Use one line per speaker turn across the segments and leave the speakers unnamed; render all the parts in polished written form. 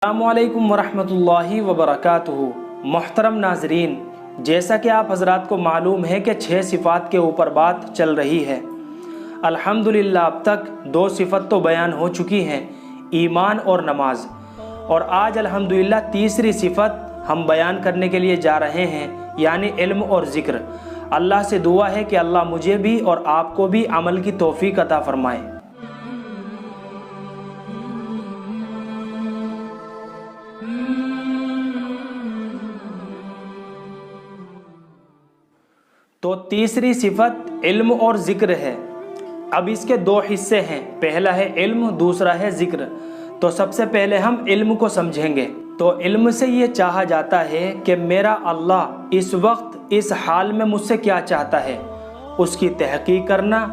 السلام علیکم ورحمۃ اللہ وبرکاتہ۔ محترم ناظرین، جیسا کہ آپ حضرات کو معلوم ہے کہ 6 صفات کے اوپر بات چل رہی ہے۔ الحمدللہ اب تک 2 صفت تو بیان ہو چکی ہیں، ایمان اور نماز، اور آج الحمدللہ تیسری صفت ہم بیان کرنے کے لیے جا رہے ہیں، یعنی علم اور ذکر۔ اللہ سے دعا ہے کہ اللہ مجھے بھی اور آپ کو بھی عمل کی توفیق عطا فرمائے۔ تو تیسری صفت علم اور ذکر ہے۔ اب اس کے 2 حصے ہیں، پہلا ہے علم، دوسرا ہے ذکر۔ تو سب سے پہلے ہم علم کو سمجھیں گے۔ تو علم سے یہ چاہا جاتا ہے کہ میرا اللہ اس وقت اس حال میں مجھ سے کیا چاہتا ہے، اس کی تحقیق کرنا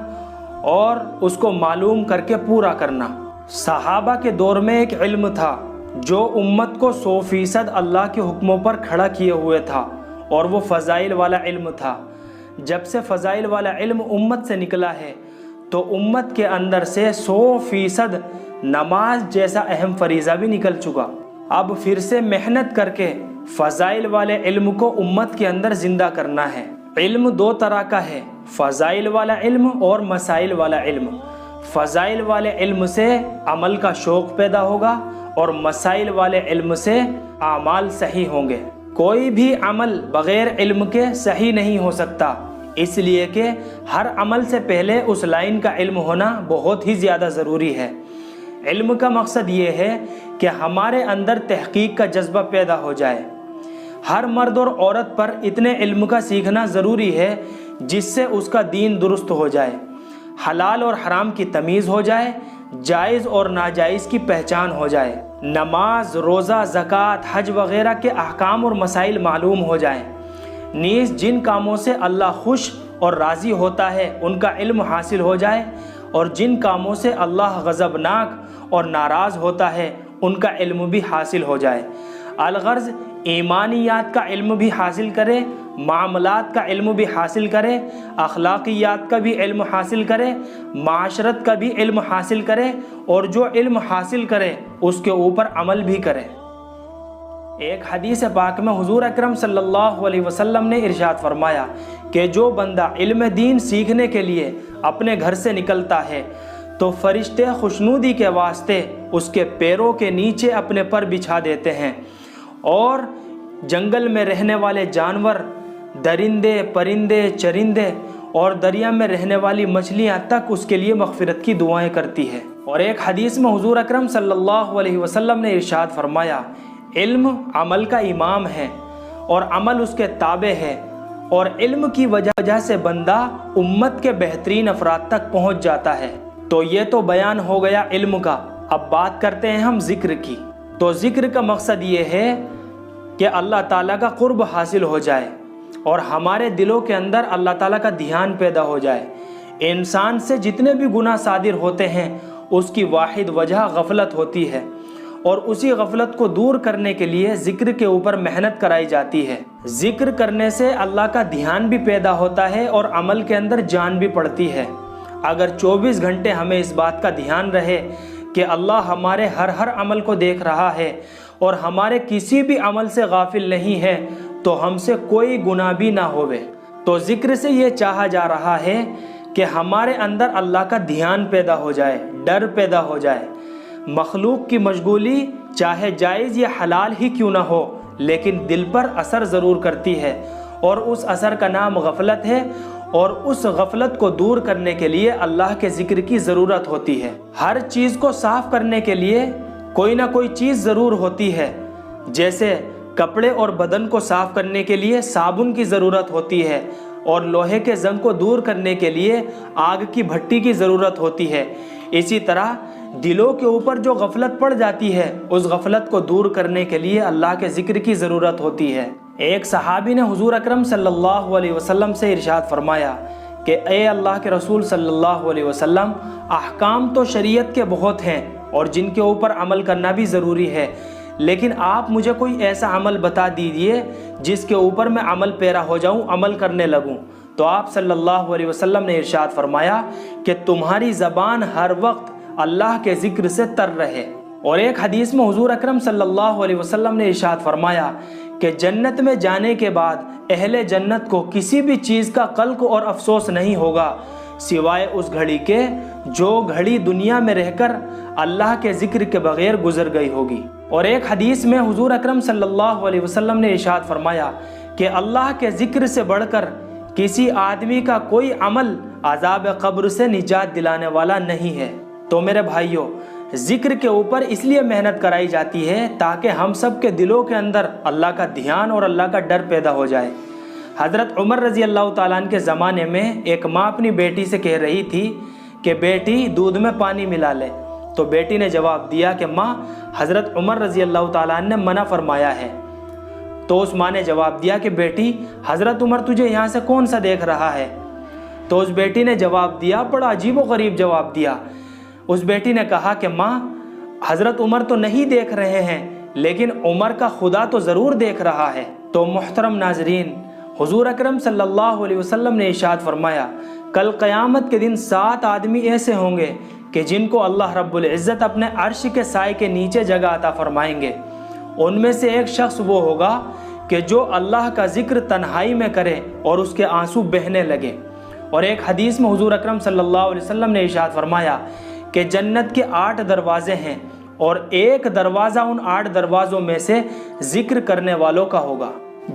اور اس کو معلوم کر کے پورا کرنا۔ صحابہ کے دور میں ایک علم تھا جو امت کو 100% اللہ کے حکموں پر کھڑا کیے ہوئے تھا، اور وہ فضائل والا علم تھا۔ جب سے فضائل والا علم امت سے نکلا ہے تو امت کے اندر سے 100% نماز جیسا اہم فریضہ بھی نکل چکا۔ اب پھر سے محنت کر کے فضائل والے علم کو امت کے اندر زندہ کرنا ہے۔ علم 2 طرح کا ہے، فضائل والا علم اور مسائل والا علم۔ فضائل والے علم سے عمل کا شوق پیدا ہوگا اور مسائل والے علم سے اعمال صحیح ہوں گے۔ کوئی بھی عمل بغیر علم کے صحیح نہیں ہو سکتا، اس لیے کہ ہر عمل سے پہلے اس لائن کا علم ہونا بہت ہی زیادہ ضروری ہے۔ علم کا مقصد یہ ہے کہ ہمارے اندر تحقیق کا جذبہ پیدا ہو جائے۔ ہر مرد اور عورت پر اتنے علم کا سیکھنا ضروری ہے جس سے اس کا دین درست ہو جائے، حلال اور حرام کی تمیز ہو جائے، جائز اور ناجائز کی پہچان ہو جائے، نماز، روزہ، زکوٰۃ، حج وغیرہ کے احکام اور مسائل معلوم ہو جائیں، نیز جن کاموں سے اللہ خوش اور راضی ہوتا ہے ان کا علم حاصل ہو جائے، اور جن کاموں سے اللہ غضبناک اور ناراض ہوتا ہے ان کا علم بھی حاصل ہو جائے۔ الغرض ایمانیات کا علم بھی حاصل کرے، معاملات کا علم بھی حاصل کرے، اخلاقیات کا بھی علم حاصل کرے، معاشرت کا بھی علم حاصل کرے، اور جو علم حاصل کرے اس کے اوپر عمل بھی کرے۔ ایک حدیث پاک میں حضور اکرم صلی اللہ علیہ وسلم نے ارشاد فرمایا کہ جو بندہ علم دین سیکھنے کے لیے اپنے گھر سے نکلتا ہے تو فرشتے خوشنودی کے واسطے اس کے پیروں کے نیچے اپنے پر بچھا دیتے ہیں، اور جنگل میں رہنے والے جانور، درندے، پرندے، چرندے اور دریا میں رہنے والی مچھلیاں تک اس کے لیے مغفرت کی دعائیں کرتی ہے۔ اور ایک حدیث میں حضور اکرم صلی اللہ علیہ وسلم نے ارشاد فرمایا، علم عمل کا امام ہے اور عمل اس کے تابع ہے، اور علم کی وجہ سے بندہ امت کے بہترین افراد تک پہنچ جاتا ہے۔ تو یہ تو بیان ہو گیا علم کا۔ اب بات کرتے ہیں ہم ذکر کی۔ تو ذکر کا مقصد یہ ہے کہ اللہ تعالیٰ کا قرب حاصل ہو جائے اور ہمارے دلوں کے اندر اللہ تعالیٰ کا دھیان پیدا ہو جائے۔ انسان سے جتنے بھی گناہ صادر ہوتے ہیں اس کی واحد وجہ غفلت ہوتی ہے، اور اسی غفلت کو دور کرنے کے لیے ذکر کے اوپر محنت کرائی جاتی ہے۔ ذکر کرنے سے اللہ کا دھیان بھی پیدا ہوتا ہے اور عمل کے اندر جان بھی پڑتی ہے۔ اگر 24 گھنٹے ہمیں اس بات کا دھیان رہے کہ اللہ ہمارے ہر عمل کو دیکھ رہا ہے اور ہمارے کسی بھی عمل سے غافل نہیں ہے تو ہم سے کوئی گناہ بھی نہ ہوئے۔ تو ذکر سے یہ چاہا جا رہا ہے کہ ہمارے اندر اللہ کا دھیان پیدا ہو جائے، ڈر پیدا ہو جائے۔ مخلوق کی مشغولی چاہے جائز یا حلال ہی کیوں نہ ہو لیکن دل پر اثر ضرور کرتی ہے، اور اس اثر کا نام غفلت ہے، اور اس غفلت کو دور کرنے کے لیے اللہ کے ذکر کی ضرورت ہوتی ہے۔ ہر چیز کو صاف کرنے کے لیے کوئی نہ کوئی چیز ضرور ہوتی ہے، جیسے کپڑے اور بدن کو صاف کرنے کے لیے صابن کی ضرورت ہوتی ہے، اور لوہے کے زنگ کو دور کرنے کے لیے آگ کی بھٹی کی ضرورت ہوتی ہے۔ اسی طرح دلوں کے اوپر جو غفلت پڑ جاتی ہے اس غفلت کو دور کرنے کے لیے اللہ کے ذکر کی ضرورت ہوتی ہے۔ ایک صحابی نے حضور اکرم صلی اللہ علیہ وسلم سے ارشاد فرمایا کہ اے اللہ کے رسول صلی اللہ علیہ وسلم، احکام تو شریعت کے بہت ہیں اور جن کے اوپر عمل کرنا بھی ضروری ہے، لیکن آپ مجھے کوئی ایسا عمل بتا دیجئے جس کے اوپر میں عمل پیرا ہو جاؤں، عمل کرنے لگوں۔ تو آپ صلی اللہ علیہ وسلم نے ارشاد فرمایا کہ تمہاری زبان ہر وقت اللہ کے ذکر سے تر رہے۔ اور ایک حدیث میں حضور اکرم صلی اللہ علیہ وسلم نے ارشاد فرمایا کہ جنت میں جانے کے بعد اہل جنت کو کسی بھی چیز کا قلق اور افسوس نہیں ہوگا سوائے اس گھڑی کے جو گھڑی دنیا میں رہ کر اللہ کے ذکر کے بغیر گزر گئی ہوگی۔ اور ایک حدیث میں حضور اکرم صلی اللہ علیہ وسلم نے ارشاد فرمایا کہ اللہ کے ذکر سے بڑھ کر کسی آدمی کا کوئی عمل عذاب قبر سے نجات دلانے والا نہیں ہے۔ تو میرے بھائیوں، ذکر کے اوپر اس لیے محنت کرائی جاتی ہے تاکہ ہم سب کے دلوں کے اندر اللہ کا دھیان اور اللہ کا ڈر پیدا ہو جائے۔ حضرت عمر رضی اللہ تعالیٰ عنہ کے زمانے میں ایک ماں اپنی بیٹی سے کہہ رہی تھی کہ بیٹی دودھ میں پانی ملا لے، تو بیٹی نے جواب دیا کہ ماں، حضرت عمر رضی اللہ تعالیٰ عنہ نے منع فرمایا ہے۔ تو اس ماں نے جواب دیا کہ بیٹی، حضرت عمر تجھے یہاں سے کون سا دیکھ رہا ہے؟ تو اس بیٹی نے جواب دیا، بڑا عجیب و غریب جواب دیا۔ اس بیٹی نے کہا کہ ماں، حضرت عمر تو نہیں دیکھ رہے ہیں لیکن عمر کا خدا تو ضرور دیکھ رہا ہے۔ تو محترم ناظرین، حضور اکرم صلی اللہ علیہ وسلم نے ارشاد فرمایا کل قیامت کے دن 7 آدمی ایسے ہوں گے کہ جن کو اللہ رب العزت اپنے عرش کے سائے کے نیچے جگہ عطا فرمائیں گے۔ ان میں سے ایک شخص وہ ہوگا کہ جو اللہ کا ذکر تنہائی میں کرے اور اس کے آنسو بہنے لگے۔ اور ایک حدیث میں حضور اکرم صلی اللہ علیہ وسلم نے ارشاد فرمایا کہ جنت کے 8 دروازے ہیں اور ایک دروازہ ان 8 دروازوں میں سے ذکر کرنے والوں کا ہوگا۔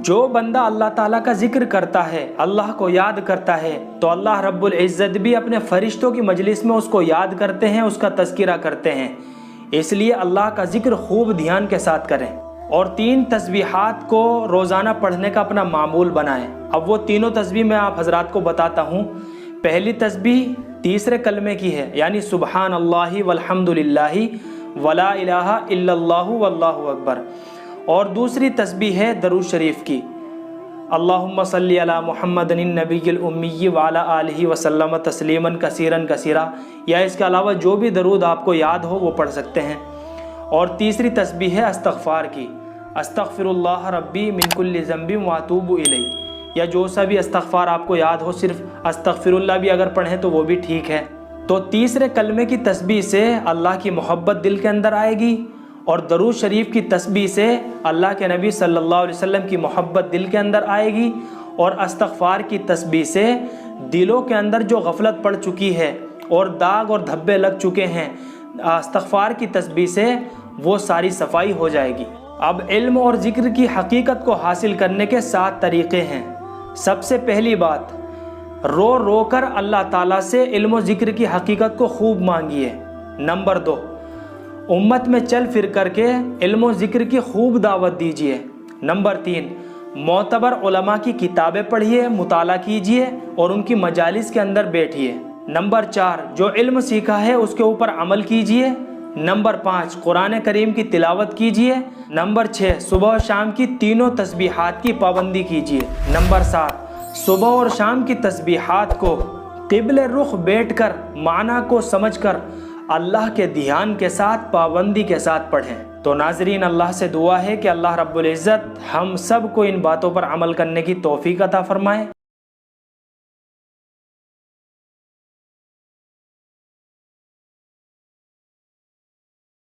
جو بندہ اللہ تعالیٰ کا ذکر کرتا ہے، اللہ کو یاد کرتا ہے، تو اللہ رب العزت بھی اپنے فرشتوں کی مجلس میں اس کو یاد کرتے ہیں، اس کا تذکرہ کرتے ہیں۔ اس لیے اللہ کا ذکر خوب دھیان کے ساتھ کریں اور 3 تسبیحات کو روزانہ پڑھنے کا اپنا معمول بنائیں۔ اب وہ تینوں تسبیح میں آپ حضرات کو بتاتا ہوں۔ پہلی تسبیح تیسرے کلمے کی ہے، یعنی سبحان اللہ والحمد للہ ولا الہ الا اللہ واللہ اکبر۔ اور دوسری تسبیح ہے درود شریف کی، اللہم صلی علی محمد النبی الامی وعلی آلہ وسلم تسلیما کثیرا کثیرا، یا اس کے علاوہ جو بھی درود آپ کو یاد ہو وہ پڑھ سکتے ہیں۔ اور تیسری تسبیح ہے استغفار کی، استغفر اللہ ربی من کل ذنب واتوب الیہ، یا جو سا بھی استغفار آپ کو یاد ہو، صرف استغفر اللہ بھی اگر پڑھیں تو وہ بھی ٹھیک ہے۔ تو تیسرے کلمے کی تسبیح سے اللہ کی محبت دل کے اندر آئے گی، اور درود شریف کی تسبیح سے اللہ کے نبی صلی اللہ علیہ وسلم کی محبت دل کے اندر آئے گی، اور استغفار کی تسبیح سے دلوں کے اندر جو غفلت پڑ چکی ہے اور داغ اور دھبے لگ چکے ہیں، استغفار کی تسبیح سے وہ ساری صفائی ہو جائے گی۔ اب علم اور ذکر کی حقیقت کو حاصل کرنے کے 7 طریقے ہیں۔ سب سے پہلی بات، رو رو کر اللہ تعالیٰ سے علم و ذکر کی حقیقت کو خوب مانگیے۔ نمبر 2، امت میں چل پھر کر کے علم و ذکر کی خوب دعوت دیجیے۔ نمبر 3، معتبر علماء کی کتابیں پڑھیے، مطالعہ کیجیے اور ان کی مجالس کے اندر بیٹھیے۔ نمبر 4، جو علم سیکھا ہے اس کے اوپر عمل کیجیے۔ نمبر 5، قرآن کریم کی تلاوت کیجیے۔ نمبر 6، صبح و شام کی تینوں تسبیحات کی پابندی کیجیے۔ نمبر 7، صبح اور شام کی تسبیحات کو قبل رخ بیٹھ کر معنی کو سمجھ کر اللہ کے دھیان کے ساتھ پابندی کے ساتھ پڑھیں۔ تو ناظرین، اللہ سے دعا ہے کہ اللہ رب العزت ہم سب کو ان باتوں پر عمل کرنے کی توفیق عطا فرمائے۔